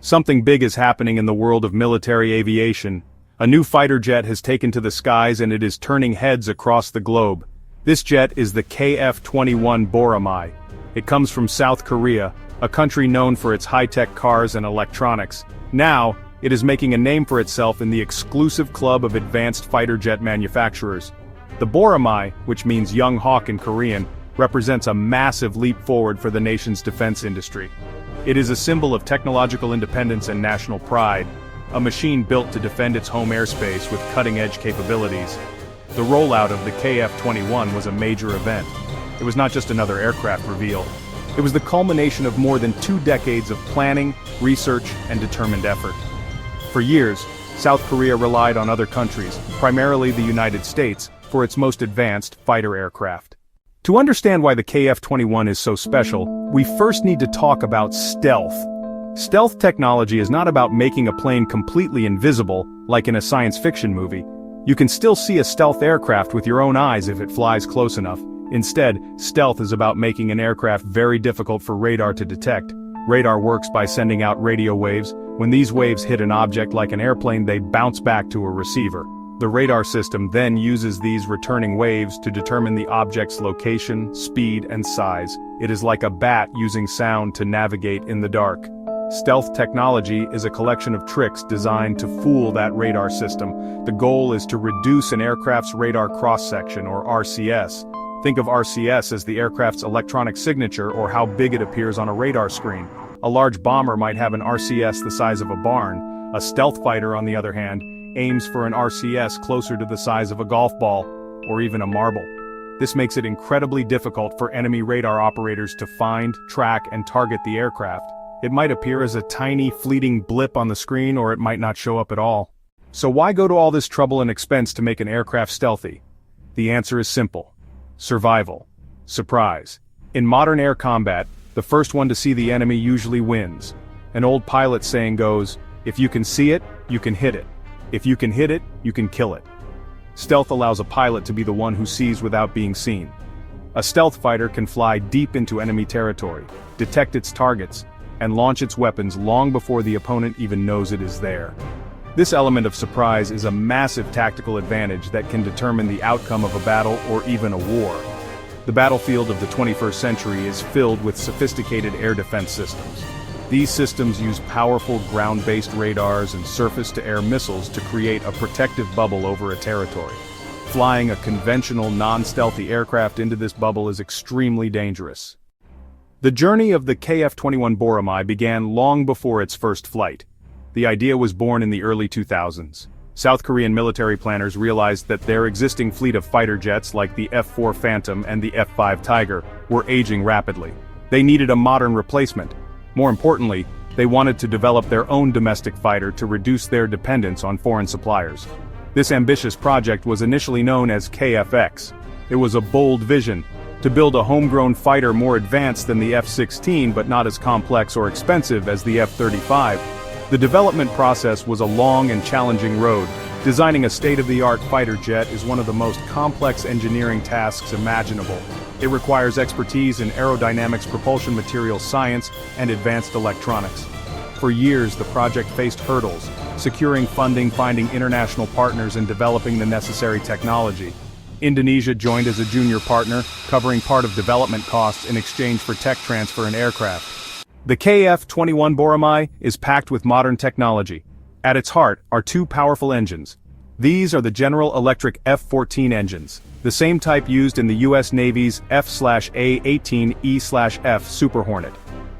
Something big is happening in the world of military aviation. A new fighter jet has taken to the skies and it is turning heads across the globe. This jet is the KF-21 Boramae. It comes from South Korea, a country known for its high-tech cars and electronics. Now, it is making a name for itself in the exclusive club of advanced fighter jet manufacturers. The Boramae, which means young hawk in Korean, represents a massive leap forward for the nation's defense industry. It is a symbol of technological independence and national pride, a machine built to defend its home airspace with cutting-edge capabilities. The rollout of the KF-21 was a major event. It was not just another aircraft reveal. It was the culmination of more than 2 decades of planning, research, and determined effort. For years, South Korea relied on other countries, primarily the United States, for its most advanced fighter aircraft. To understand why the KF-21 is so special, we first need to talk about stealth. Stealth technology is not about making a plane completely invisible, like in a science fiction movie. You can still see a stealth aircraft with your own eyes if it flies close enough. Instead, stealth is about making an aircraft very difficult for radar to detect. Radar works by sending out radio waves. When these waves hit an object like an airplane, they bounce back to a receiver. The radar system then uses these returning waves to determine the object's location, speed, and size. It is like a bat using sound to navigate in the dark. Stealth technology is a collection of tricks designed to fool that radar system. The goal is to reduce an aircraft's radar cross-section, or RCS. Think of RCS as the aircraft's electronic signature or how big it appears on a radar screen. A large bomber might have an RCS the size of a barn. A stealth fighter, on the other hand, aims for an RCS closer to the size of a golf ball, or even a marble. This makes it incredibly difficult for enemy radar operators to find, track, and target the aircraft. It might appear as a tiny, fleeting blip on the screen, or it might not show up at all. So why go to all this trouble and expense to make an aircraft stealthy? The answer is simple. Survival. Surprise. In modern air combat, the first one to see the enemy usually wins. An old pilot saying goes, "If you can see it, you can hit it. If you can hit it, you can kill it." Stealth allows a pilot to be the one who sees without being seen. A stealth fighter can fly deep into enemy territory, detect its targets, and launch its weapons long before the opponent even knows it is there. This element of surprise is a massive tactical advantage that can determine the outcome of a battle or even a war. The battlefield of the 21st century is filled with sophisticated air defense systems. These systems use powerful ground-based radars and surface-to-air missiles to create a protective bubble over a territory. Flying a conventional non-stealthy aircraft into this bubble is extremely dangerous. The journey of the KF-21 Boramae began long before its first flight. The idea was born in the early 2000s. South Korean military planners realized that their existing fleet of fighter jets like the F-4 Phantom and the F-5 Tiger were aging rapidly. They needed a modern replacement. More importantly, they wanted to develop their own domestic fighter to reduce their dependence on foreign suppliers. This ambitious project was initially known as KFX. It was a bold vision, to build a homegrown fighter more advanced than the F-16 but not as complex or expensive as the F-35. The development process was a long and challenging road. Designing a state-of-the-art fighter jet is one of the most complex engineering tasks imaginable. It requires expertise in aerodynamics, propulsion materials science, and advanced electronics. For years, the project faced hurdles, securing funding, finding international partners, and developing the necessary technology. Indonesia joined as a junior partner, covering part of development costs in exchange for tech transfer and aircraft. The KF-21 Boramae is packed with modern technology. At its heart are 2 powerful engines. These are the General Electric F-14 engines, the same type used in the U.S. Navy's F/A-18E/F Super Hornet.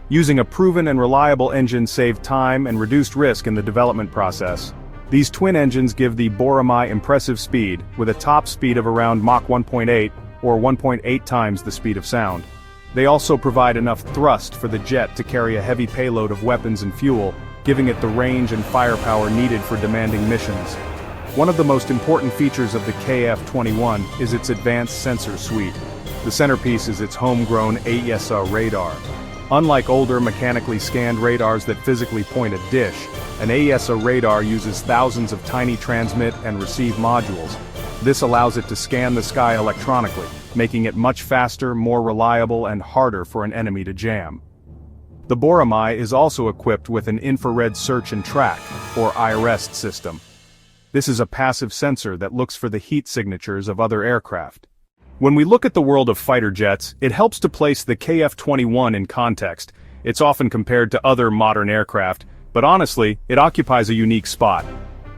Using a proven and reliable engine saved time and reduced risk in the development process. These twin engines give the Boramae impressive speed, with a top speed of around Mach 1.8, or 1.8 times the speed of sound. They also provide enough thrust for the jet to carry a heavy payload of weapons and fuel, giving it the range and firepower needed for demanding missions. One of the most important features of the KF-21 is its advanced sensor suite. The centerpiece is its homegrown AESA radar. Unlike older mechanically scanned radars that physically point a dish, an AESA radar uses thousands of tiny transmit and receive modules. This allows it to scan the sky electronically, making it much faster, more reliable, and harder for an enemy to jam. The Boramae is also equipped with an infrared search and track, or IRS system. This is a passive sensor that looks for the heat signatures of other aircraft. When we look at the world of fighter jets, it helps to place the KF-21 in context. It's often compared to other modern aircraft, but honestly, it occupies a unique spot.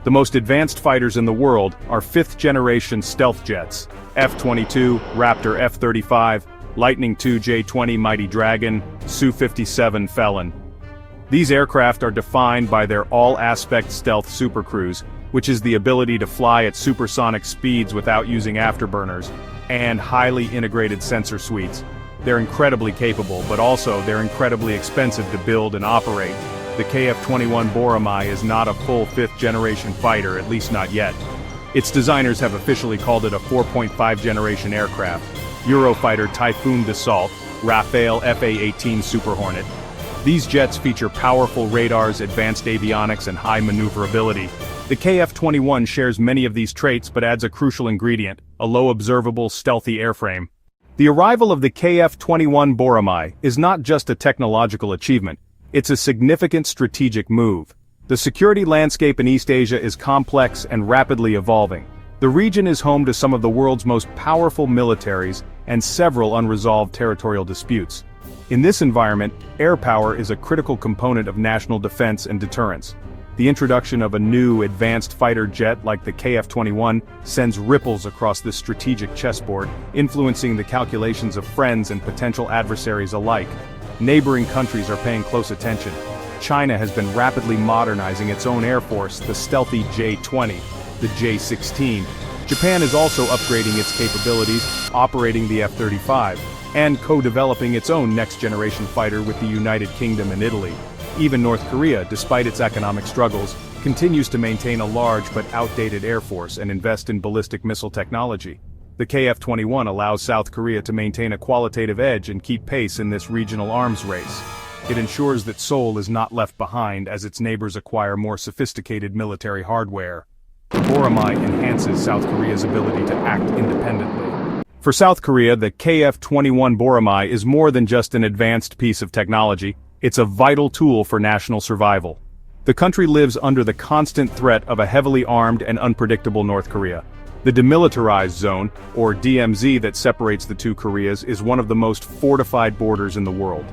The most advanced fighters in the world are fifth-generation stealth jets, F-22, Raptor F-35, Lightning II J-20 Mighty Dragon, Su-57 Felon. These aircraft are defined by their all-aspect stealth supercruise, which is the ability to fly at supersonic speeds without using afterburners, and highly integrated sensor suites. They're incredibly capable, but also they're incredibly expensive to build and operate. The KF-21 Boramae is not a full fifth-generation fighter, at least not yet. Its designers have officially called it a 4.5-generation aircraft, Eurofighter Typhoon Dassault, Rafale FA-18 Super Hornet. These jets feature powerful radars, advanced avionics, and high maneuverability. The KF-21 shares many of these traits but adds a crucial ingredient, a low-observable, stealthy airframe. The arrival of the KF-21 Boramae is not just a technological achievement, it's a significant strategic move. The security landscape in East Asia is complex and rapidly evolving. The region is home to some of the world's most powerful militaries and several unresolved territorial disputes. In this environment, air power is a critical component of national defense and deterrence. The introduction of a new, advanced fighter jet like the KF-21 sends ripples across this strategic chessboard, influencing the calculations of friends and potential adversaries alike. Neighboring countries are paying close attention. China has been rapidly modernizing its own air force, the stealthy J-20, the J-16. Japan is also upgrading its capabilities, operating the F-35, and co-developing its own next-generation fighter with the United Kingdom and Italy. Even North Korea, despite its economic struggles, continues to maintain a large but outdated air force and invest in ballistic missile technology. The KF-21 allows South Korea to maintain a qualitative edge and keep pace in this regional arms race. It ensures that Seoul is not left behind as its neighbors acquire more sophisticated military hardware. The Boramae enhances South Korea's ability to act independently. For South Korea, the KF-21 Boramae is more than just an advanced piece of technology. It's a vital tool for national survival. The country lives under the constant threat of a heavily armed and unpredictable North Korea. The demilitarized zone, or DMZ, that separates the two Koreas is one of the most fortified borders in the world.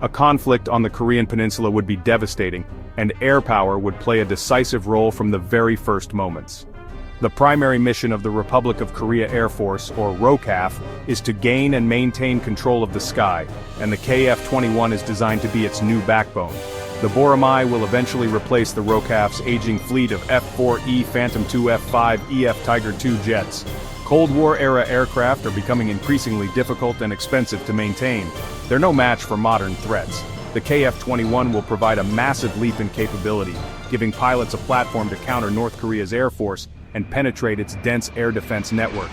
A conflict on the Korean peninsula would be devastating, and air power would play a decisive role from the very first moments. The primary mission of the Republic of Korea Air Force, or ROKAF, is to gain and maintain control of the sky, and the KF-21 is designed to be its new backbone. The Boramae will eventually replace the ROKAF's aging fleet of F-4E Phantom II F-5 EF Tiger II jets. Cold War-era aircraft are becoming increasingly difficult and expensive to maintain. They're no match for modern threats. The KF-21 will provide a massive leap in capability, giving pilots a platform to counter North Korea's air force and penetrate its dense air defense network.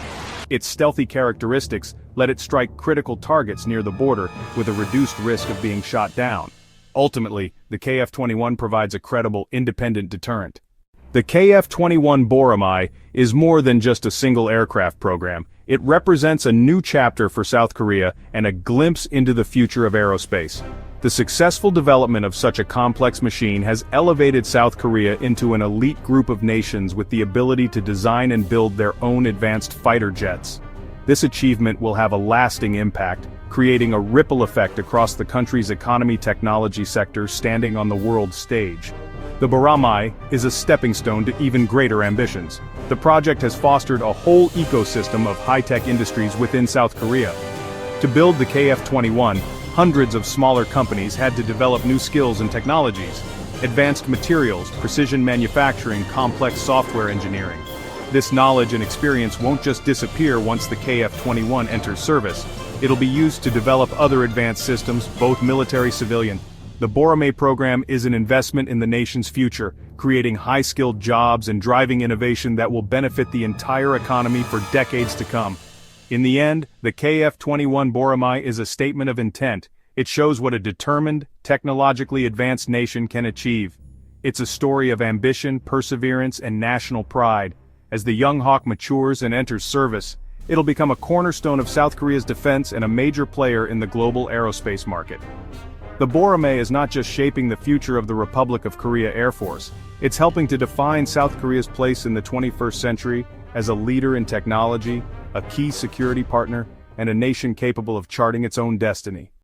Its stealthy characteristics let it strike critical targets near the border with a reduced risk of being shot down. Ultimately, the KF-21 provides a credible, independent deterrent. The KF-21 Boramae is more than just a single aircraft program. It represents a new chapter for South Korea and a glimpse into the future of aerospace. The successful development of such a complex machine has elevated South Korea into an elite group of nations with the ability to design and build their own advanced fighter jets. This achievement will have a lasting impact, creating a ripple effect across the country's economy-technology sector standing on the world stage. The Boramae is a stepping stone to even greater ambitions. The project has fostered a whole ecosystem of high-tech industries within South Korea. To build the KF-21, hundreds of smaller companies had to develop new skills and technologies, advanced materials, precision manufacturing, complex software engineering. This knowledge and experience won't just disappear once the KF-21 enters service. It'll be used to develop other advanced systems, both military-civilian. The Boramae program is an investment in the nation's future, creating high-skilled jobs and driving innovation that will benefit the entire economy for decades to come. In the end, the KF-21 Boramae is a statement of intent. It shows what a determined, technologically advanced nation can achieve. It's a story of ambition, perseverance, and national pride. As the young hawk matures and enters service, it'll become a cornerstone of South Korea's defense and a major player in the global aerospace market. The Boramae is not just shaping the future of the Republic of Korea Air Force, it's helping to define South Korea's place in the 21st century as a leader in technology, a key security partner, and a nation capable of charting its own destiny.